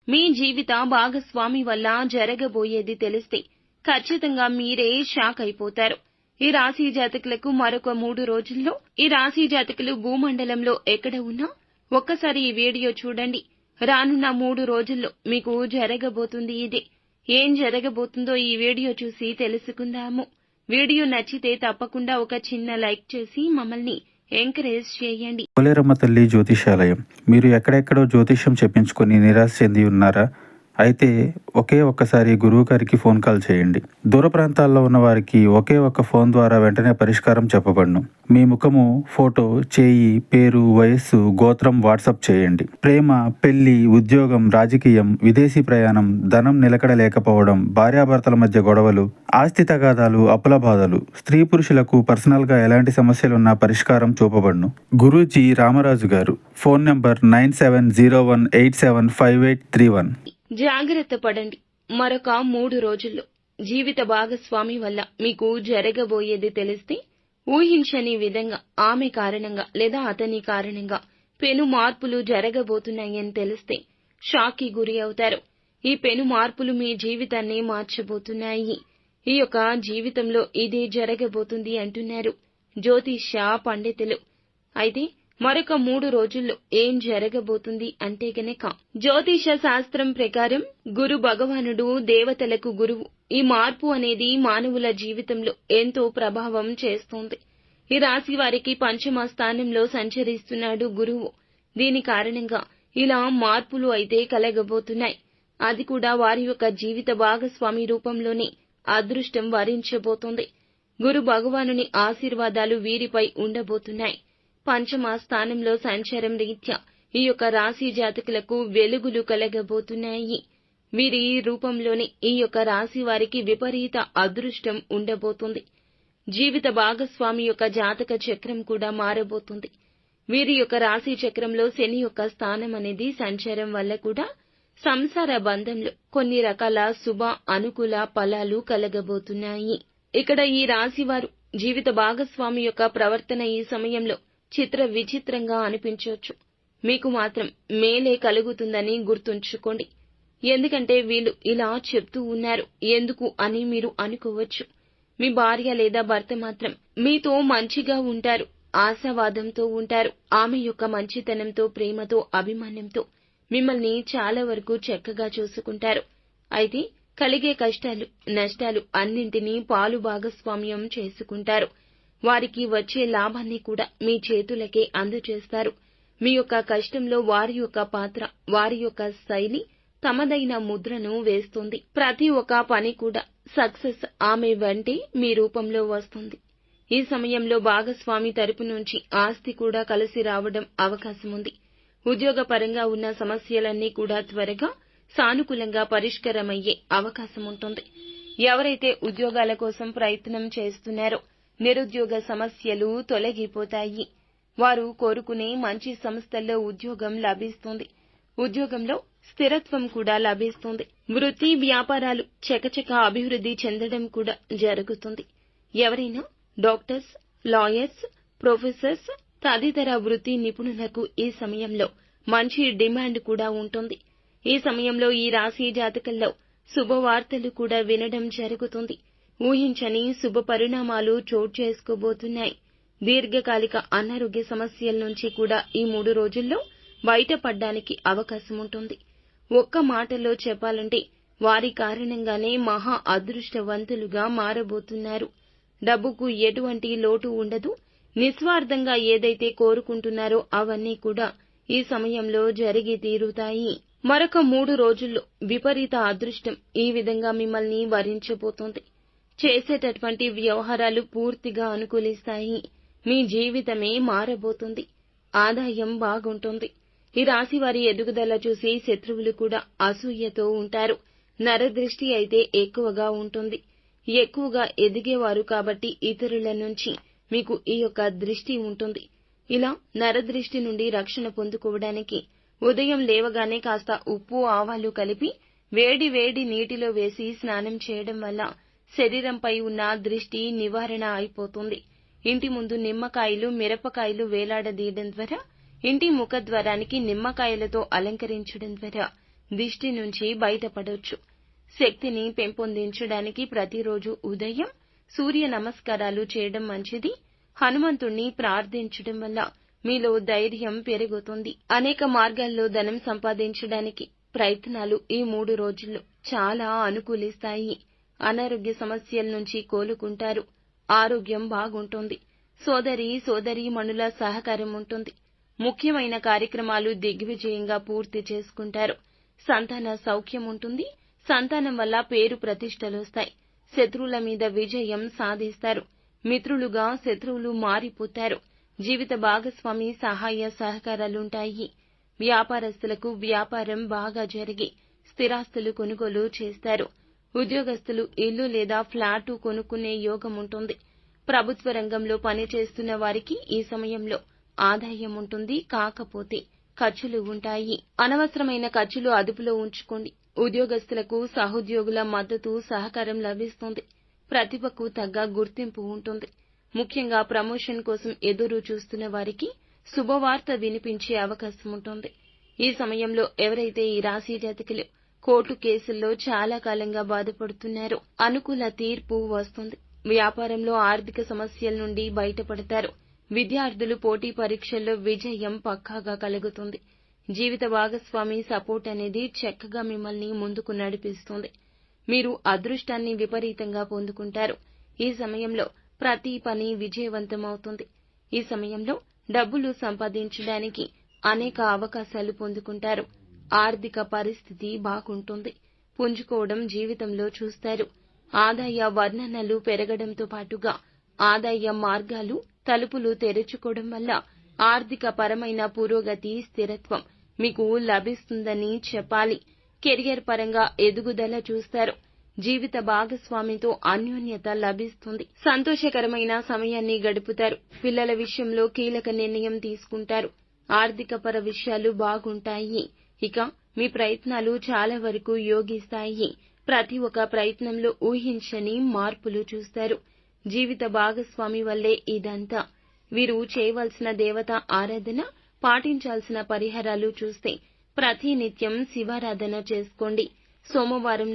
మీ జీవిత భాగస్వామి వల్ల జరగబోయేది తెలిస్తే ఖచ్చితంగా మీరే షాక్ అయిపోతారు. ఈ రాశి జాతకులకు మరొక 3 రోజుల్లో ఈ రాశి జాతకులు భూమండలంలో ఎక్కడ ఉన్నా ఒక్కసారి ఈ వీడియో చూడండి. రానున్న 3 రోజుల్లో మీకు జరగబోతుంది ఇదే. ఏం జరగబోతుందో ఈ వీడియో చూసి తెలుసుకుందాము. వీడియో నచ్చితే తప్పకుండా ఒక చిన్న లైక్ చేసి మమ్మల్ని ఎంకరేజ్ చేయండి. పోలేరమ్మ తల్లి జ్యోతిషాలయం. మీరు ఎక్కడెక్కడో జ్యోతిష్యం చెప్పించుకొని నిరాశ చెంది ఉన్నారా? అయితే ఒక్కసారి గురువు గారికి ఫోన్ కాల్ చేయండి. దూర ప్రాంతాల్లో ఉన్న వారికి ఒక్క ఫోన్ ద్వారా వెంటనే పరిష్కారం చెప్పబడును. మీ ముఖము, ఫోటో, చేయి, పేరు, వయస్సు, గోత్రం వాట్సాప్ చేయండి. ప్రేమ, పెళ్లి, ఉద్యోగం, రాజకీయం, విదేశీ ప్రయాణం, ధనం నిలకడ లేకపోవడం, భార్యాభర్తల మధ్య గొడవలు, ఆస్తి తగాదాలు, అప్పుల బాధలు, స్త్రీ పురుషులకు పర్సనల్ గా ఎలాంటి సమస్యలున్నా పరిష్కారం చూపబడును. గురూజీ రామరాజు గారు. Phone number 9701875831. జాగ్రత్త పడండి. మరొక 3 రోజుల్లో జీవిత భాగస్వామి వల్ల మీకు జరగబోయేది తెలిస్తే ఊహించని విధంగా ఆమె కారణంగా లేదా అతని కారణంగా పెను మార్పులు జరగబోతున్నాయని తెలిస్తే షాక్ కి గురి అవుతారు. ఈ పెను మార్పులు మీ జీవితాన్ని మార్చబోతున్నాయి. ఈ యొక్క జీవితంలో ఇదే జరగబోతుంది అంటున్నారు జ్యోతిష్య పండితులు. అయితే మరొక 3 రోజుల్లో ఏం జరగబోతుంది అంటే గనక జ్యోతిష శాస్త్రం ప్రకారం గురు భగవానుడు దేవతలకు గురువు. ఈ మార్పు అనేది మానవుల జీవితంలో ఎంతో ప్రభావం చేస్తుంది. ఈ రాశి వారికి 5వ స్థానంలో సంచరిస్తున్నాడు గురువు. దీని కారణంగా ఇలా మార్పులు అయితే కలగబోతున్నాయి. అది కూడా వారి యొక్క జీవిత భాగస్వామి రూపంలోనే అదృష్టం వరించబోతోంది. గురు భగవానుని ఆశీర్వాదాలు వీరిపై ఉండబోతున్నాయి. 5వ స్థానంలో సంచారం రీత్యా ఈ యొక్క రాశి జాతకులకు వెలుగులు కలగబోతున్నాయి. వీరి రూపంలోనే ఈ యొక్క రాశి వారికి విపరీత అదృష్టం ఉండబోతుంది. జీవిత భాగస్వామి యొక్క జాతక చక్రం కూడా మారబోతుంది. వీరి యొక్క రాశి చక్రంలో శని యొక్క స్థానం అనేది సంచారం వల్ల కూడా సంసార బంధంలో కొన్ని రకాల శుభ అనుకూల ఫలాలు కలగబోతున్నాయి. ఇక్కడ ఈ రాశి వారు జీవిత భాగస్వామి యొక్క ప్రవర్తన ఈ సమయంలో చిత్ర విచిత్రంగా అనిపించవచ్చు. మీకు మాత్రం మేలే కలుగుతుందని గుర్తుంచుకోండి. ఎందుకంటే వీళ్ళు ఇలా చెప్తూ ఉన్నారు ఎందుకు అని మీరు అనుకోవచ్చు. మీ భార్య లేదా భర్త మాత్రం మీతో మంచిగా ఉంటారు, ఆశావాదంతో ఉంటారు. ఆమె యొక్క మంచితనంతో, ప్రేమతో, అభిమానంతో మిమ్మల్ని చాలా వరకు చక్కగా చూసుకుంటారు. అయితే కలిగే కష్టాలు, నష్టాలు అన్నింటినీ పాలు భాగస్వామ్యం చేసుకుంటారు. వారికి వచ్చే లాభాన్ని కూడా మీ చేతులకే అందజేస్తారు. మీ యొక్క కష్టంలో వారి యొక్క పాత్ర, వారి యొక్క శైలి తమదైన ముద్రను వేస్తుంది. ప్రతి ఒక్క పని కూడా సక్సెస్ ఆమె వెంటే మీ రూపంలో వస్తుంది. ఈ సమయంలో భాగస్వామి తరపు నుంచి ఆస్తి కూడా కలిసి రావడం అవకాశం ఉంది. ఉద్యోగపరంగా ఉన్న సమస్యలన్నీ కూడా త్వరగా సానుకూలంగా పరిష్కారమయ్యే అవకాశం ఉంటుంది. ఎవరైతే ఉద్యోగాల కోసం ప్రయత్నం చేస్తున్నారో నిరుద్యోగ సమస్యలు తొలగిపోతాయి. వారు కోరుకునే మంచి సంస్థల్లో ఉద్యోగం లభిస్తుంది. ఉద్యోగంలో స్థిరత్వం కూడా లభిస్తుంది. వృత్తి వ్యాపారాలు చకచక అభివృద్ధి చెందడం కూడా జరుగుతుంది. ఎవరైనా డాక్టర్స్, లాయర్స్, ప్రొఫెసర్స్ తదితర వృత్తి నిపుణులకు ఈ సమయంలో మంచి డిమాండ్ కూడా ఉంటుంది. ఈ సమయంలో ఈ రాశి జాతకుల్లో శుభవార్తలు కూడా వినడం జరుగుతుంది. ఊహించని శుభ పరిణామాలు చోటు చేసుకోబోతున్నాయి. దీర్ఘకాలిక అనారోగ్య సమస్యల నుంచి కూడా ఈ 3 రోజుల్లో బయటపడడానికి అవకాశం ఉంటుంది. ఒక్క మాటలో చెప్పాలంటే వారి కారణంగానే మహా అదృష్టవంతులుగా మారబోతున్నారు. డబ్బుకు ఎటువంటి లోటు ఉండదు. నిస్వార్థంగా ఏదైతే కోరుకుంటున్నారో అవన్నీ కూడా ఈ సమయంలో జరిగి తీరుతాయి. మరొక 3 రోజుల్లో విపరీత అదృష్టం ఈ విధంగా మిమ్మల్ని వరించబోతోంది. చేసేటటువంటి వ్యవహారాలు పూర్తిగా అనుకూలిస్తాయి. మీ జీవితమే మారబోతుంది. ఆదాయం బాగుంటుంది. ఈ రాశి వారి ఎదుగుదల చూసి శత్రువులు కూడా అసూయతో ఉంటారు. నరదృష్టి అయితే ఎక్కువగా ఉంటుంది. ఎక్కువగా ఎదిగేవారు కాబట్టి ఇతరుల నుంచి మీకు ఈ యొక్క దృష్టి ఉంటుంది. ఇలా నరదృష్టి నుండి రక్షణ పొందుకోవడానికి ఉదయం లేవగానే కాస్త ఉప్పు, ఆవాలు కలిపి వేడి వేడి నీటిలో వేసి స్నానం చేయడం వల్ల శరీరంపై ఉన్న దృష్టి నివారణ అయిపోతుంది. ఇంటి ముందు నిమ్మకాయలు, మిరపకాయలు వేలాడదీయడం ద్వారా, ఇంటి ముఖద్వారానికి నిమ్మకాయలతో అలంకరించడం ద్వారా దిష్టి నుంచి బయటపడొచ్చు. శక్తిని పెంపొందించడానికి ప్రతిరోజు ఉదయం సూర్య నమస్కారాలు చేయడం మంచిది. హనుమంతుణ్ణి ప్రార్థించడం వల్ల మీలో ధైర్యం పెరుగుతుంది. అనేక మార్గాల్లో ధనం సంపాదించడానికి ప్రయత్నాలు ఈ 3 రోజుల్లో చాలా అనుకూలిస్తాయి. అనారోగ్య సమస్యల నుంచి కోలుకుంటారు. ఆరోగ్యం బాగుంటుంది. సోదరీమణుల సహకారం ఉంటుంది. ముఖ్యమైన కార్యక్రమాలు దిగ్విజయంగా పూర్తి చేసుకుంటారు. సంతాన సౌఖ్యం ఉంటుంది. సంతానం వల్ల పేరు ప్రతిష్టలొస్తాయి. శత్రువుల మీద విజయం సాధిస్తారు. మిత్రులుగా శత్రువులు మారిపోతారు. జీవిత భాగస్వామి సహాయ సహకారాలుంటాయి. వ్యాపారస్తులకు వ్యాపారం బాగా జరిగి స్థిరాస్తులు కొనుగోలు చేస్తారు. ఉద్యోగస్తులు ఇల్లు లేదా ఫ్లాటు కొనుక్కునే యోగం ఉంటుంది. ప్రభుత్వ రంగంలో పనిచేస్తున్న వారికి ఈ సమయంలో ఆదాయం ఉంటుంది. కాకపోతే ఖర్చులు ఉంటాయి. అనవసరమైన ఖర్చులు అదుపులో ఉంచుకోండి. ఉద్యోగస్తులకు సహోద్యోగుల మద్దతు సహకారం లభిస్తుంది. ప్రతిభకు తగ్గ గుర్తింపు ఉంటుంది. ముఖ్యంగా ప్రమోషన్ కోసం ఎదురు చూస్తున్న వారికి శుభవార్త వినిపించే అవకాశం ఉంటుంది. ఈ సమయంలో ఎవరైతే ఈ రాశి జాతకులు కోర్టు కేసుల్లో చాలా కాలంగా బాధపడుతున్నారో అనుకూల తీర్పు వస్తుంది. వ్యాపారంలో ఆర్థిక సమస్యల నుండి బయటపడతారు. విద్యార్థులు పోటీ పరీక్షల్లో విజయం పక్కాగా కలుగుతుంది. జీవిత భాగస్వామి సపోర్ట్ అనేది చక్కగా మిమ్మల్ని ముందుకు నడిపిస్తుంది. మీరు అదృష్టాన్ని విపరీతంగా పొందుకుంటారు. ఈ సమయంలో ప్రతి పని విజయవంతమవుతుంది. ఈ సమయంలో డబ్బులు సంపాదించడానికి అనేక అవకాశాలు పొందుకుంటారు. ఆర్థిక పరిస్థితి బాగుంటుంది. పుంజుకోవడం జీవితంలో చూస్తారు. ఆదాయ వర్ణనలు పెరగడంతో పాటుగా ఆదాయ మార్గాలు తలుపులు తెరుచుకోవడం వల్ల ఆర్థిక పరమైన పురోగతి, స్థిరత్వం మీకు లభిస్తుందని చెప్పాలి. కెరియర్ పరంగా ఎదుగుదల చూస్తారు. జీవిత భాగస్వామితో అన్యోన్యత లభిస్తుంది. సంతోషకరమైన సమయాన్ని గడుపుతారు. పిల్లల విషయంలో కీలక నిర్ణయం తీసుకుంటారు. ఆర్థికపర విషయాలు బాగుంటాయి. ఇక మీ ప్రయత్నాలు చాలా వరకు యోగిస్తాయి. ప్రతి ఒక్క ప్రయత్నంలో ఊహించని మార్పులు చూస్తారు. జీవిత భాగస్వామి వల్లే ఇదంతా. వీరు చేయవలసిన దేవత ఆరాధన, పాటించాల్సిన పరిహారాలు చూస్తే ప్రతి నిత్యం శివారాధన చేసుకోండి. సోమవారం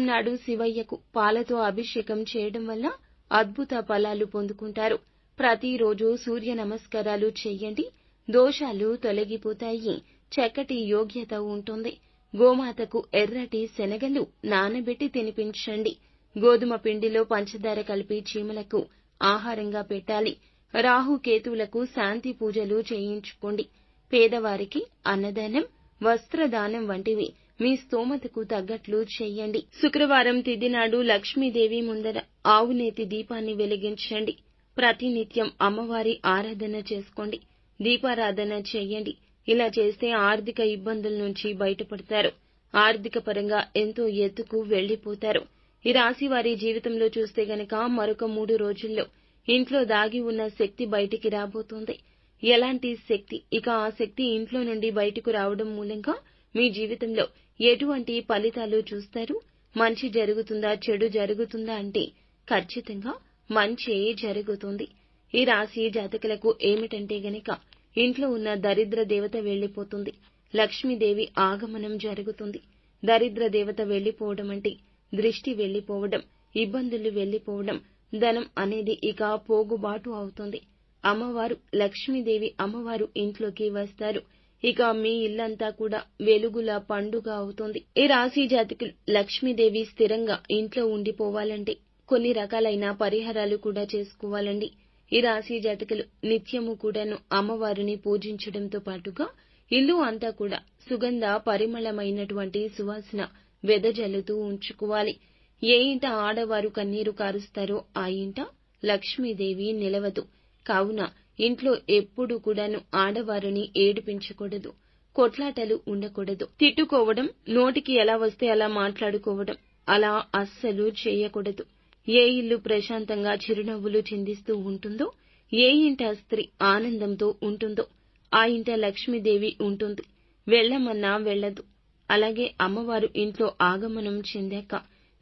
నాడు శివయ్యకు పాలతో అభిషేకం చేయడం వల్ల అద్భుత ఫలాలు పొందుకుంటారు. ప్రతిరోజు సూర్య నమస్కారాలు చెయ్యండి. దోషాలు తొలగిపోతాయి. చక్కటి యోగ్యత ఉంటుంది. గోమాతకు ఎర్రటి శనగలు నానబెట్టి తినిపించండి. గోధుమ పిండిలో పంచదార కలిపి చీమలకు ఆహారంగా పెట్టాలి. రాహుకేతువులకు శాంతి పూజలు చేయించుకోండి. పేదవారికి అన్నదానం, వస్త్రదానం వంటివి మీ స్తోమతకు తగ్గట్లు చెయ్యండి. శుక్రవారం తిథి నాడు లక్ష్మీదేవి ముందర ఆవునేతి దీపాన్ని వెలిగించండి. ప్రతినిత్యం అమ్మవారి ఆరాధన చేసుకోండి. దీపారాధన చెయ్యండి. ఇలా చేస్తే ఆర్థిక ఇబ్బందుల నుంచి బయటపడతారు. ఆర్థిక పరంగా ఎంతో ఎత్తుకు వెళ్లిపోతారు. ఈ రాశి వారి జీవితంలో చూస్తే గనక మరొక 3 రోజుల్లో ఇంట్లో దాగి ఉన్న శక్తి బయటికి రాబోతోంది. ఎలాంటి శక్తి? ఇక ఆ శక్తి ఇంట్లో నుండి బయటకు రావడం మూలంగా మీ జీవితంలో ఎటువంటి ఫలితాలు చూస్తారు? మంచి జరుగుతుందా, చెడు జరుగుతుందా అంటే ఖచ్చితంగా మంచే జరుగుతుంది. ఈ రాశి జాతకులకు ఏమిటంటే గనక ఇంట్లో ఉన్న దరిద్ర దేవత వెళ్లిపోతుంది. లక్ష్మీదేవి ఆగమనం జరుగుతుంది. దరిద్ర దేవత వెళ్లిపోవడం అంటే దృష్టి వెళ్లిపోవడం, ఇబ్బందులు వెళ్లిపోవడం, ధనం అనేది ఇక పోగుబాటు అవుతుంది. అమ్మవారు లక్ష్మీదేవి అమ్మవారు ఇంట్లోకి వస్తారు. ఇక మీ ఇల్లంతా కూడా వెలుగుల పండుగ అవుతుంది. ఈ రాశి జాతకులు లక్ష్మీదేవి స్థిరంగా ఇంట్లో ఉండిపోవాలంటే కొన్ని రకాలైన పరిహారాలు కూడా చేసుకోవాలండి. ఈ రాశి జాతకులు నిత్యము కూడాను అమ్మవారిని పూజించడంతో పాటుగా ఇల్లు అంతా కూడా సుగంధ పరిమళమైనటువంటి సువాసన వెదజల్లుతూ ఉంచుకోవాలి. ఏ ఇంట ఆడవారు కన్నీరు కారుస్తారో ఆ ఇంట లక్ష్మీదేవి నిలవదు. కావున ఇంట్లో ఎప్పుడు కూడాను ఆడవారిని ఏడిపించకూడదు. కొట్లాటలు ఉండకూడదు. తిట్టుకోవడం, నోటికి ఎలా వస్తే అలా మాట్లాడుకోవడం అలా అస్సలు చేయకూడదు. ఏ ఇల్లు ప్రశాంతంగా చిరునవ్వులు చిందిస్తూ ఉంటుందో, ఏ ఇంట స్త్రీ ఆనందంతో ఉంటుందో ఆ ఇంట లక్ష్మీదేవి ఉంటుంది. వెళ్ళమన్నా వెళ్ళదు. అలాగే అమ్మవారు ఇంట్లో ఆగమనం చెందాక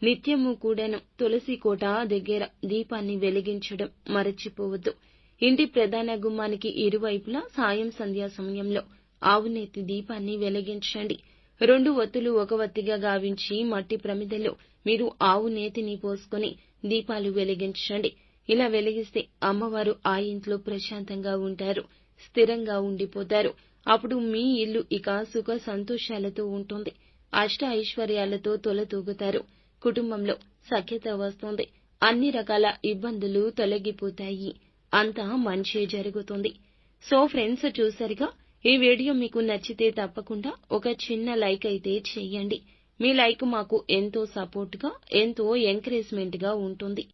నిత్యము కూడాను తులసి కోట దగ్గర దీపాన్ని వెలిగించడం మరచిపోవద్దు. ఇంటి ప్రధాన గుమ్మానికి ఇరువైపులా సాయం సంధ్యా సమయంలో ఆవునేతి దీపాన్ని వెలిగించండి. 2 ఒత్తులు ఒక ఒత్తిగా గావించి మట్టి ప్రమిదలో మీరు ఆవు నేతిని పోసుకొని దీపాలు వెలిగించండి. ఇలా వెలిగిస్తే అమ్మవారు ఆ ఇంట్లో ప్రశాంతంగా ఉంటారు, స్థిరంగా ఉండిపోతారు. అప్పుడు మీ ఇల్లు ఇక సుఖ సంతోషాలతో ఉంటుంది. అష్ట ఐశ్వర్యాలతో తొలతూగుతారు. కుటుంబంలో సఖ్యత వస్తుంది. అన్ని రకాల ఇబ్బందులు తొలగిపోతాయి. అంతా మంచే జరుగుతుంది. సో ఫ్రెండ్స్, చూసారుగా, ఈ వీడియో మీకు నచ్చితే తప్పకుండా ఒక చిన్న లైక్ అయితే చేయండి. మీ లైక్ మాకు ఎంతో సపోర్ట్గా, ఎంతో ఎంకరేజ్మెంట్గా ఉంటుంది.